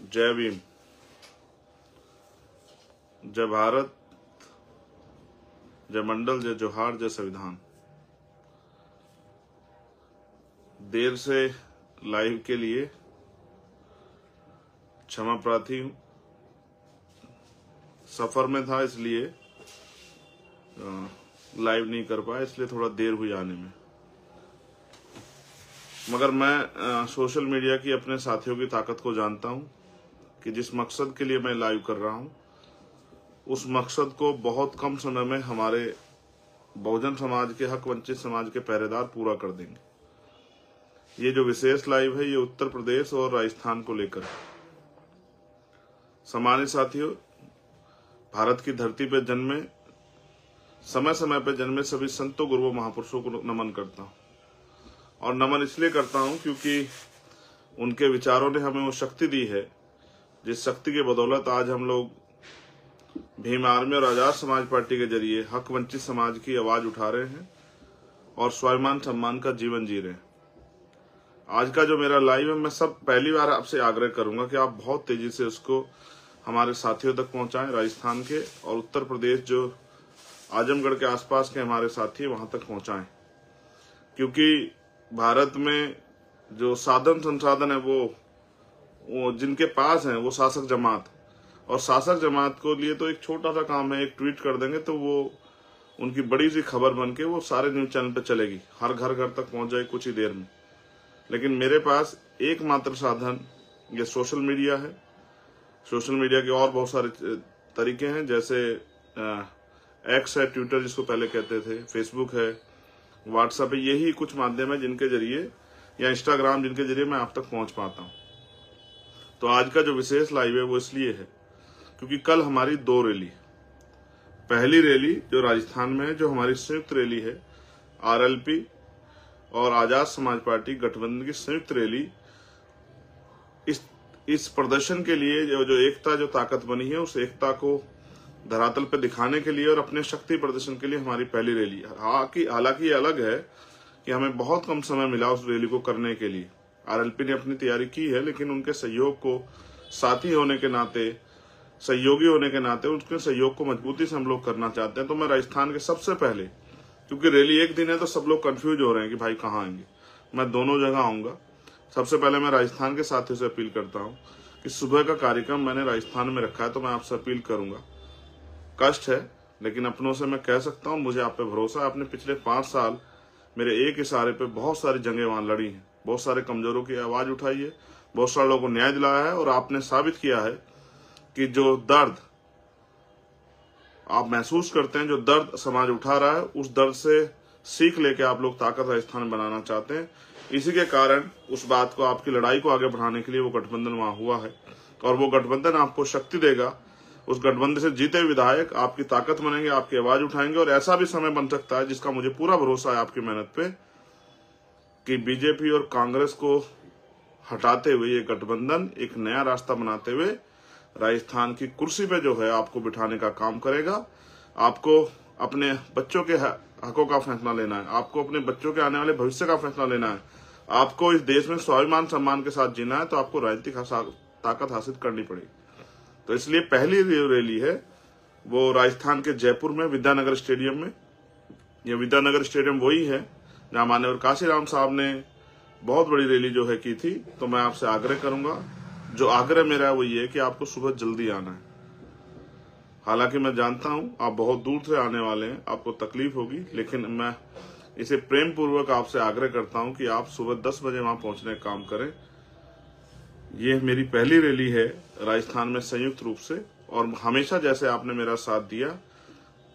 जय भीम। जय भारत, जय मंडल, जय जोहार, जय संविधान। देर से लाइव के लिए क्षमा प्रार्थी हूं। सफर में था इसलिए लाइव नहीं कर पाया, इसलिए थोड़ा देर हुई आने में। मगर मैं सोशल मीडिया की अपने साथियों की ताकत को जानता हूं कि जिस मकसद के लिए मैं लाइव कर रहा हूं उस मकसद को बहुत कम समय में हमारे बहुजन समाज के, हक वंचित समाज के पहरेदार पूरा कर देंगे। ये जो विशेष लाइव है ये उत्तर प्रदेश और राजस्थान को लेकर है। सम्मानित साथियों, भारत की धरती पर जन्मे, समय समय पर जन्मे सभी संतों, गुरुओं, महापुरुषों को नमन करता हूं। और नमन इसलिए करता हूं क्योंकि उनके विचारों ने हमें वो शक्ति दी है जिस शक्ति के बदौलत आज हम लोग भीम आर्मी और आजाद समाज पार्टी के जरिए हक वंचित समाज की आवाज उठा रहे हैं और स्वाभिमान सम्मान का जीवन जी रहे हैं। आज का जो मेरा लाइव है, मैं पहली बार आपसे आग्रह करूंगा कि आप बहुत तेजी से उसको हमारे साथियों तक पहुंचाएं। राजस्थान के और उत्तर प्रदेश, जो आजमगढ़ के आसपास के हमारे साथी वहां तक पहुंचाएं, क्योंकि भारत में जो साधन संसाधन है वो जिनके पास है वो शासक जमात, और शासक जमात को लिए तो एक छोटा सा काम है, एक ट्वीट कर देंगे तो वो उनकी बड़ी सी खबर बन के वो सारे न्यूज चैनल पे चलेगी, हर घर घर तक पहुंच जाएगी कुछ ही देर में। लेकिन मेरे पास एकमात्र साधन ये सोशल मीडिया है। सोशल मीडिया के और बहुत सारे तरीके हैं, जैसे एक्स है, ट्विटर जिसको पहले कहते थे, फेसबुक है, व्हाट्सएप है। यही कुछ माध्यम है जिनके जरिए, या इंस्टाग्राम, जिनके जरिए मैं आप तक पहुंच पाता हूं। तो आज का जो विशेष लाइव है वो इसलिए है क्योंकि कल हमारी 2 रैली, पहली रैली जो राजस्थान में है, जो हमारी संयुक्त रैली है, आरएलपी और आजाद समाज पार्टी गठबंधन की संयुक्त रैली, इस प्रदर्शन के लिए जो एकता, जो ताकत बनी है, उस एकता को धरातल पे दिखाने के लिए और अपने शक्ति प्रदर्शन के लिए हमारी पहली रैली। हालांकि ये अलग है कि हमें बहुत कम समय मिला उस रैली को करने के लिए। आरएलपी ने अपनी तैयारी की है, लेकिन उनके सहयोग को, साथी होने के नाते, सहयोगी होने के नाते, उनके सहयोग को मजबूती से हम लोग करना चाहते हैं। तो मैं राजस्थान के सबसे पहले, क्योंकि रैली एक दिन है तो सब लोग कंफ्यूज हो रहे हैं कि भाई कहाँ आएंगे, मैं दोनों जगह आऊंगा। सबसे पहले मैं राजस्थान के साथियों से अपील करता हूँ कि सुबह का कार्यक्रम मैंने राजस्थान में रखा है, तो मैं आपसे अपील करूंगा, कष्ट है लेकिन अपनों से मैं कह सकता हूँ, मुझे आप पे भरोसा है। आपने पिछले 5 साल मेरे एक इशारे पे बहुत सारी जंगें वहां लड़ी हैं, बहुत सारे कमजोरों की आवाज उठाई है, बहुत सारे लोगों को न्याय दिलाया है, और आपने साबित किया है कि जो दर्द आप महसूस करते हैं, जो दर्द समाज उठा रहा है, उस दर्द से सीख लेके आप लोग ताकत राजस्थान बनाना चाहते हैं। इसी के कारण उस बात को, आपकी लड़ाई को आगे बढ़ाने के लिए वो गठबंधन वहां हुआ है, और वो गठबंधन आपको शक्ति देगा। उस गठबंधन से जीते विधायक आपकी ताकत बनेंगे, आपकी आवाज उठाएंगे, और ऐसा भी समय बन सकता है जिसका मुझे पूरा भरोसा है आपकी मेहनत पे, कि बीजेपी और कांग्रेस को हटाते हुए ये गठबंधन एक नया रास्ता बनाते हुए राजस्थान की कुर्सी पे जो है आपको बिठाने का काम करेगा। आपको अपने बच्चों के हकों का फैसला लेना है, आपको अपने बच्चों के आने वाले भविष्य का फैसला लेना है, आपको इस देश में स्वाभिमान सम्मान के साथ जीना है, तो आपको राजनीतिक ताकत हासिल करनी पड़ेगी। तो इसलिए पहली रैली है वो राजस्थान के जयपुर में, विद्यानगर स्टेडियम में। ये विद्यानगर स्टेडियम वही है जहां माननीय काशीराम साहब ने बहुत बड़ी रैली जो है की थी। तो मैं आपसे आग्रह करूंगा, जो आग्रह मेरा है वो ये है कि आपको सुबह जल्दी आना है। हालांकि मैं जानता हूं आप बहुत दूर से आने वाले हैं, आपको तकलीफ होगी, लेकिन मैं इसे प्रेम पूर्वक आपसे आग्रह करता हूं कि आप सुबह 10 बजे वहां पहुंचने का काम करें। ये मेरी पहली रैली है राजस्थान में संयुक्त रूप से, और हमेशा जैसे आपने मेरा साथ दिया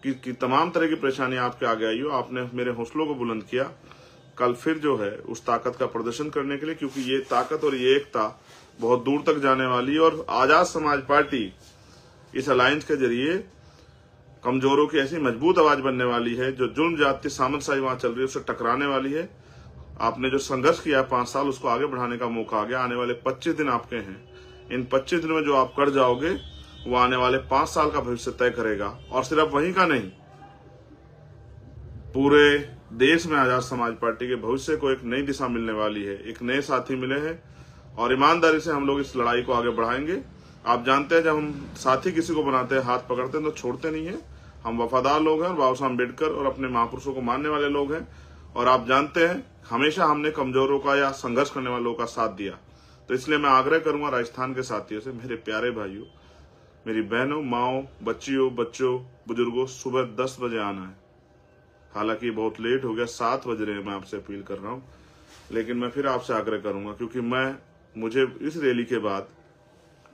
कि तमाम तरह की परेशानी आपके आगे आई हो, आपने मेरे हौसलों को बुलंद किया। कल फिर जो है उस ताकत का प्रदर्शन करने के लिए, क्योंकि ये ताकत और ये एकता बहुत दूर तक जाने वाली है, और आजाद समाज पार्टी इस अलायंस के जरिए कमजोरों की ऐसी मजबूत आवाज बनने वाली है, जो जुल्म जाति सामंतशाही वहां चल रही है उससे टकराने वाली है। आपने जो संघर्ष किया 5 साल, उसको आगे बढ़ाने का मौका आ गया। आने वाले 25 दिन आपके हैं, इन 25 दिनों में जो आप कर जाओगे वो आने वाले 5 साल का भविष्य तय करेगा। और सिर्फ वहीं का नहीं, पूरे देश में आजाद समाज पार्टी के भविष्य को एक नई दिशा मिलने वाली है। एक नए साथी मिले हैं और ईमानदारी से हम लोग इस लड़ाई को आगे बढ़ाएंगे। आप जानते हैं जब हम साथी किसी को बनाते हैं, हाथ पकड़ते हैं तो छोड़ते नहीं है। हम वफादार लोग हैं और बाबा साहब अम्बेडकर और अपने महापुरुषों को मानने वाले लोग हैं। और आप जानते हैं हमेशा हमने कमजोरों का या संघर्ष करने वालों का साथ दिया। तो इसलिए मैं आग्रह करूंगा राजस्थान के साथियों से, मेरे प्यारे भाइयों, मेरी बहनों, माओ, बच्चियों, बच्चों, बुजुर्गों, सुबह 10 बजे आना है। हालांकि बहुत लेट हो गया, 7 बज रहे हैं, मैं आपसे अपील कर रहा हूं, लेकिन मैं फिर आपसे आग्रह करूंगा क्योंकि मुझे इस रैली के बाद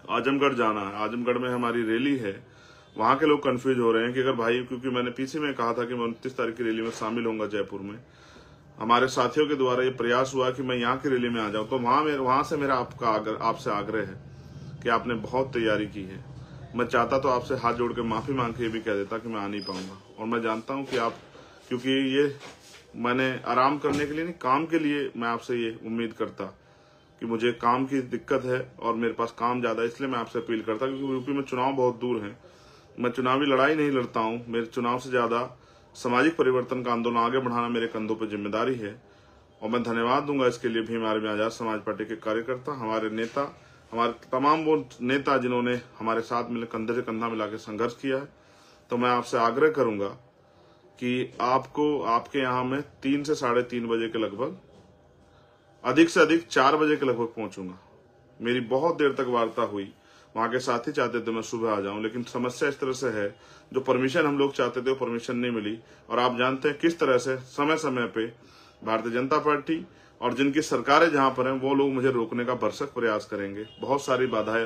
आजमगढ़ जाना है। आजमगढ़ में हमारी रैली है। वहां के लोग कंफ्यूज हो रहे हैं कि अगर भाई, क्योंकि मैंने पीछे में कहा था कि मैं 29 तारीख की रैली में शामिल होऊंगा जयपुर में, हमारे साथियों के द्वारा ये प्रयास हुआ कि मैं यहाँ की रैली में आ जाऊं, तो वहां से मेरा आपसे आग्रह है कि आपने बहुत तैयारी की है। मैं चाहता तो आपसे हाथ जोड़ के माफी मांग के ये भी कह देता कि मैं आ नहीं पाऊंगा। और मैं जानता हूं कि आप, क्योंकि ये मैंने आराम करने के लिए नहीं, काम के लिए मैं आपसे ये उम्मीद करता कि मुझे काम की दिक्कत है और मेरे पास काम ज्यादा है, इसलिए मैं आपसे अपील करता, क्योंकि यूपी में चुनाव बहुत दूर है। मैं चुनावी लड़ाई नहीं लड़ता हूं, मेरे चुनाव से ज्यादा सामाजिक परिवर्तन का आंदोलन आगे बढ़ाना मेरे कंधों पर जिम्मेदारी है। और मैं धन्यवाद दूंगा इसके लिए भीम आर्मी आजाद समाज पार्टी के कार्यकर्ता, हमारे नेता, हमारे तमाम वो नेता जिन्होंने हमारे साथ मिलकर कंधे से कंधा मिला के संघर्ष किया है। तो मैं आपसे आग्रह करूंगा कि आपको, आपके यहाँ में 3 से 3:30 बजे के लगभग, अधिक से अधिक 4 बजे के लगभग पहुंचूंगा। मेरी बहुत देर तक वार्ता हुई, वहां के साथी चाहते थे मैं सुबह आ जाऊं, लेकिन समस्या इस तरह से है, जो परमिशन हम लोग चाहते थे वो परमिशन नहीं मिली। और आप जानते हैं किस तरह से समय समय पे भारतीय जनता पार्टी और जिनकी सरकारें जहां पर हैं वो लोग मुझे रोकने का भरसक प्रयास करेंगे, बहुत सारी बाधाएं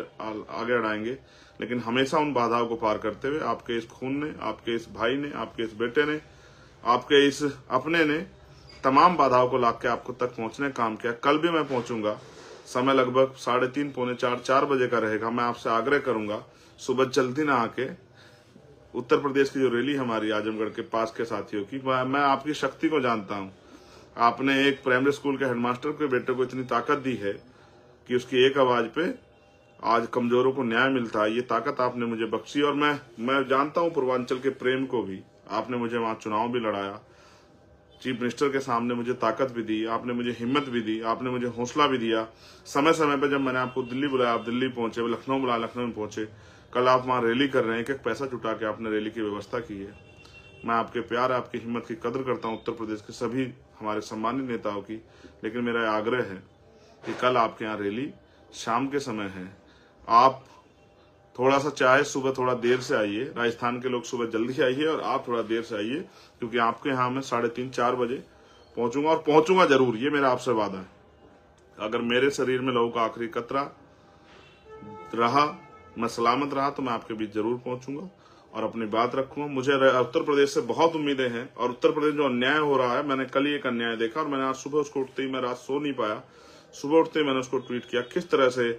आगे अड़ाएंगे, लेकिन हमेशा उन बाधाओं को पार करते हुए आपके इस खून ने, आपके इस भाई ने, आपके इस बेटे ने, आपके इस अपने ने तमाम बाधाओं को लाके आपको तक पहुंचने का काम किया। कल भी मैं पहुंचूंगा, समय लगभग 3:30, पौने 4 बजे का रहेगा। मैं आपसे आग्रह करूंगा सुबह जल्दी ना आके, उत्तर प्रदेश की जो रैली हमारी आजमगढ़ के पास के साथियों की, मैं आपकी शक्ति को जानता हूं। आपने एक प्राइमरी स्कूल के हेडमास्टर के बेटे को इतनी ताकत दी है कि उसकी एक आवाज पे आज कमजोरों को न्याय मिलता है। ये ताकत आपने मुझे बख्शी। और मैं जानता हूं पूर्वांचल के प्रेम को भी। आपने मुझे वहां चुनाव भी लड़ाया, चीफ मिनिस्टर के सामने मुझे ताकत भी दी, आपने मुझे हिम्मत भी दी, आपने मुझे हौसला भी दिया। समय समय पर जब मैंने आपको दिल्ली बुलाया, आप दिल्ली पहुंचे, लखनऊ बुलाया, लखनऊ में पहुंचे। कल आप वहां रैली कर रहे हैं, एक पैसा जुटा के आपने रैली की व्यवस्था की है। मैं आपके प्यार, आपकी हिम्मत की कदर करता हूं, उत्तर प्रदेश के सभी हमारे सम्मानित नेताओं की। लेकिन मेरा आग्रह है कि कल आपके यहाँ रैली शाम के समय है। आप थोड़ा सा चाहे सुबह थोड़ा देर से आइए, राजस्थान के लोग सुबह जल्दी आइए और आप थोड़ा देर से आइए, क्योंकि आपके यहाँ मैं 3:30-4 बजे पहुंचूंगा और पहुंचूंगा जरूर, ये मेरा आपसे वादा है। अगर मेरे शरीर में लहू का आखिरी कतरा रहा, मैं सलामत रहा, तो मैं आपके बीच जरूर पहुंचूंगा और अपनी बात रखूंगा। मुझे उत्तर प्रदेश से बहुत उम्मीदें हैं और उत्तर प्रदेश जो अन्याय हो रहा है, मैंने कल ही एक अन्याय देखा और मैंने आज सुबह उसको उठते ही, मैं रात सो नहीं पाया, सुबह उठते ही मैंने उसको ट्वीट किया, किस तरह से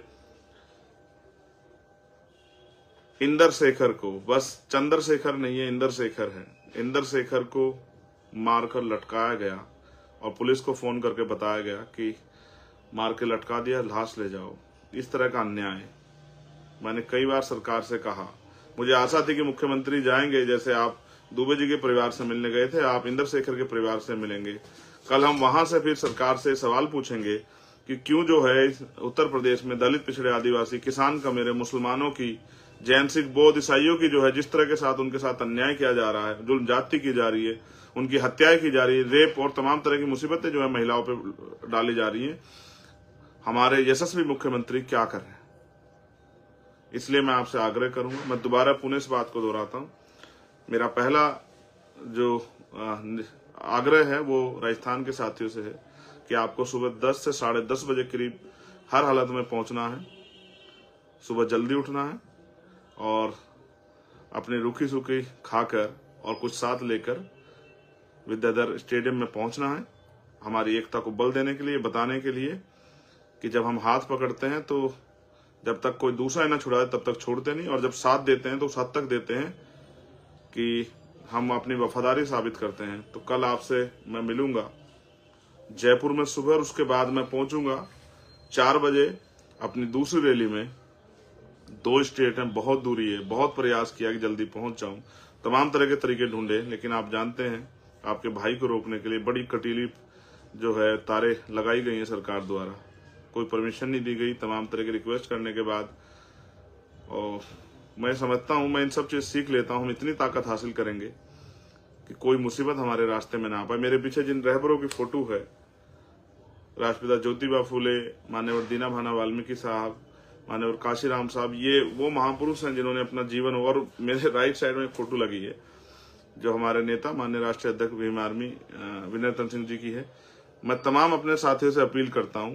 इंदर शेखर को, बस चंद्रशेखर नहीं है, इंदर शेखर है, इंदर शेखर को मारकर लटकाया गया और पुलिस को फोन करके बताया गया कि मार के लटका दिया, लाश ले जाओ। इस तरह का अन्याय मैंने कई बार सरकार से कहा। मुझे आशा थी कि मुख्यमंत्री जाएंगे, जैसे आप दुबे जी के परिवार से मिलने गए थे, आप इंदर शेखर के परिवार से मिलेंगे। कल हम वहां से फिर सरकार से सवाल पूछेंगे कि क्यों जो है उत्तर प्रदेश में दलित, पिछड़े, आदिवासी, किसान, कमेरे, मुसलमानों की, जैन, सिख, बौद्ध, ईसाइयों की जो है जिस तरह के साथ उनके साथ अन्याय किया जा रहा है, जुल्म जाति की जा रही है, उनकी हत्याएं की जा रही है, रेप और तमाम तरह की मुसीबतें जो है महिलाओं पे डाली जा रही है, हमारे यशस्वी मुख्यमंत्री क्या कर रहे हैं। इसलिए मैं आपसे आग्रह करूंगा, मैं दोबारा पुनः इस बात को दोहराता हूं, मेरा पहला जो आग्रह है वो राजस्थान के साथियों से है कि आपको सुबह 10 से 10:30 बजे करीब हर हालत में पहुंचना है, सुबह जल्दी उठना है और अपनी रूखी सूखी खाकर और कुछ साथ लेकर विद्याधर स्टेडियम में पहुंचना है, हमारी एकता को बल देने के लिए, बताने के लिए कि जब हम हाथ पकड़ते हैं तो जब तक कोई दूसरा न छुड़ाए तब तक छोड़ते नहीं, और जब साथ देते हैं तो उस हद तक देते हैं कि हम अपनी वफादारी साबित करते हैं। तो कल आपसे मैं मिलूंगा जयपुर में सुबह, और उसके बाद मैं पहुंचूंगा 4 बजे अपनी दूसरी रैली में। 2 स्टेट हैं, बहुत दूरी है, बहुत प्रयास किया कि जल्दी पहुंच जाऊं, तमाम तरह के तरीके ढूंढे, लेकिन आप जानते हैं आपके भाई को रोकने के लिए बड़ी कटीली जो है तारे लगाई गई है सरकार द्वारा। कोई परमिशन नहीं दी गई तमाम तरह की रिक्वेस्ट करने के बाद। और मैं समझता हूँ, मैं इन सब चीज सीख लेता हूँ, हम इतनी ताकत हासिल करेंगे कि कोई मुसीबत हमारे रास्ते में ना आ पाए। मेरे पीछे जिन रहबरों की फोटो है, राष्ट्रपिता ज्योतिबा फूले, मान्यवर दीना भाना वाल्मीकि साहब, मान्यवर काशीराम साहब, ये वो महापुरुष हैं जिन्होंने अपना जीवन, और मेरे राइट साइड में एक फोटो लगी है जो हमारे नेता माननीय राष्ट्रीय अध्यक्ष भीम आर्मी विनय रतन सिंह जी की है। मैं तमाम अपने साथियों से अपील करता हूं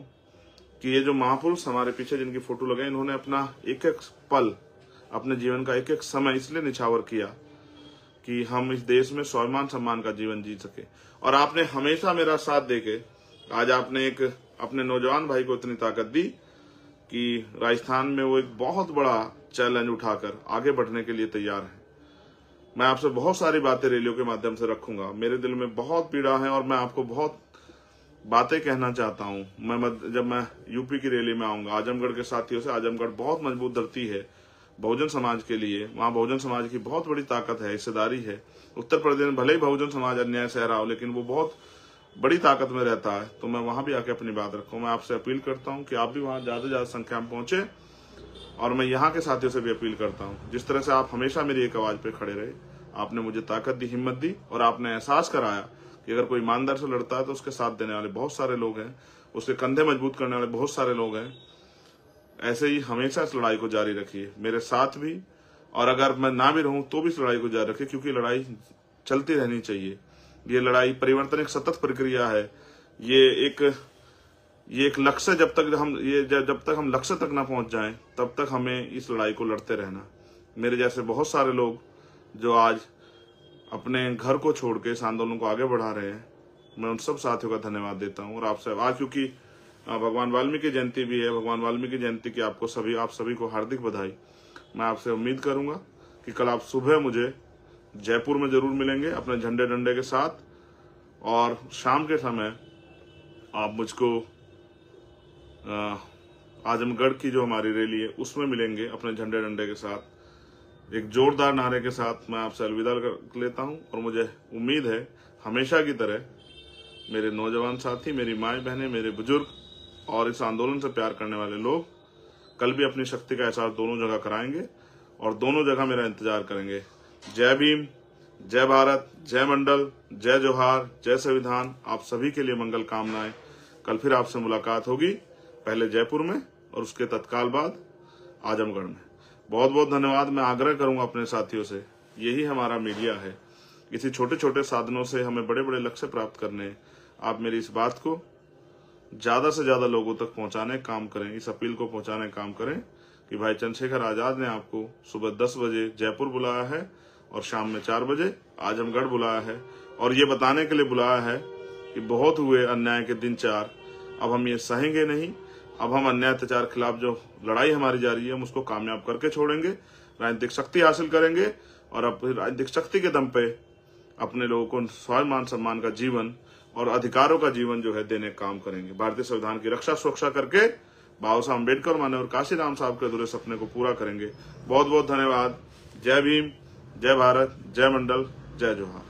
कि ये जो महापुरुष हमारे पीछे जिनकी फोटो लगाई, इन्होंने अपना एक एक पल, अपने जीवन का एक एक समय इसलिए निछावर किया कि हम इस देश में स्वाभिमान सम्मान का जीवन जी सके। और आपने हमेशा मेरा साथ देके आज आपने एक अपने नौजवान भाई को इतनी ताकत दी कि राजस्थान में वो एक बहुत बड़ा चैलेंज उठाकर आगे बढ़ने के लिए तैयार है। मैं आपसे बहुत सारी बातें रैलियों के माध्यम से रखूंगा। मेरे दिल में बहुत पीड़ा है और मैं आपको बहुत बातें कहना चाहता हूं। जब मैं यूपी की रैली में आऊंगा आजमगढ़ के साथियों से, आजमगढ़ बहुत मजबूत धरती है बहुजन समाज के लिए, वहां बहुजन समाज की बहुत बड़ी ताकत है, हिस्सेदारी है। उत्तर प्रदेश में भले ही बहुजन समाज अन्याय सह रहा हो, लेकिन वो बहुत बड़ी ताकत में रहता है, तो मैं वहां भी आके अपनी बात रखूं। मैं आपसे अपील करता हूं कि आप भी वहां ज्यादा से ज्यादा संख्या में पहुंचे, और मैं यहाँ के साथियों से भी अपील करता हूँ, जिस तरह से आप हमेशा मेरी एक आवाज पे खड़े रहे, आपने मुझे ताकत दी, हिम्मत दी, और आपने एहसास कराया कि अगर कोई ईमानदार से लड़ता है तो उसके साथ देने वाले बहुत सारे लोग हैं, उसके कंधे मजबूत करने वाले बहुत सारे लोग हैं। ऐसे ही हमेशा इस लड़ाई को जारी रखिए, मेरे साथ भी, और अगर मैं ना भी रहूं तो भी इस लड़ाई को जारी रखिए, क्योंकि लड़ाई चलती रहनी चाहिए। ये लड़ाई परिवर्तन एक सतत प्रक्रिया है। ये एक लक्ष्य, जब तक हम लक्ष्य तक ना पहुंच जाएं तब तक हमें इस लड़ाई को लड़ते रहना। मेरे जैसे बहुत सारे लोग जो आज अपने घर को छोड़ के इस आंदोलन को आगे बढ़ा रहे हैं, मैं उन सब साथियों का धन्यवाद देता हूं। और आपसे आज क्योंकि भगवान वाल्मीकि जयंती भी है, भगवान वाल्मीकि जयंती की आप सभी को हार्दिक बधाई। मैं आपसे उम्मीद करूंगा कि कल आप सुबह मुझे जयपुर में जरूर मिलेंगे अपने झंडे डंडे के साथ, और शाम के समय आप मुझको आजमगढ़ की जो हमारी रैली है उसमें मिलेंगे अपने झंडे डंडे के साथ। एक जोरदार नारे के साथ मैं आपसे अलविदा कर लेता हूं, और मुझे उम्मीद है हमेशा की तरह मेरे नौजवान साथी, मेरी माएँ बहनें, मेरे बुजुर्ग और इस आंदोलन से प्यार करने वाले लोग कल भी अपनी शक्ति का एहसास दोनों जगह कराएंगे और दोनों जगह मेरा इंतजार करेंगे। जय भीम, जय भारत, जय मंडल, जय जोहार, जय संविधान। आप सभी के लिए मंगल कामनाएं। कल फिर आपसे मुलाकात होगी, पहले जयपुर में और उसके तत्काल बाद आजमगढ़ में। बहुत बहुत धन्यवाद। मैं आग्रह करूंगा अपने साथियों से, यही हमारा मीडिया है, इसी छोटे छोटे साधनों से हमें बड़े बड़े लक्ष्य प्राप्त करने हैं। आप मेरी इस बात को ज्यादा से ज्यादा लोगों तक पहुंचाने का काम करें, इस अपील को पहुंचाने का काम करें कि भाई चंद्रशेखर आजाद ने आपको सुबह 10 बजे जयपुर बुलाया है और शाम में 4 बजे आजमगढ़ बुलाया है, और ये बताने के लिए बुलाया है कि बहुत हुए अन्याय के दिन 4, अब हम ये सहेंगे नहीं। अब हम अन्याय अत्याचार के खिलाफ जो लड़ाई हमारी जारी है हम उसको कामयाब करके छोड़ेंगे, राजनीतिक शक्ति हासिल करेंगे, और अपनी राजनीतिक शक्ति के दम पे अपने लोगों को स्वाभिमान सम्मान का जीवन और अधिकारों का जीवन जो है देने का काम करेंगे। भारतीय संविधान की रक्षा सुरक्षा करके बाबा साहब अम्बेडकर मान्यवर काशीराम साहब के अधूरे सपने को पूरा करेंगे। बहुत बहुत धन्यवाद। जय भीम, जय भारत, जय मंडल, जय जोहार।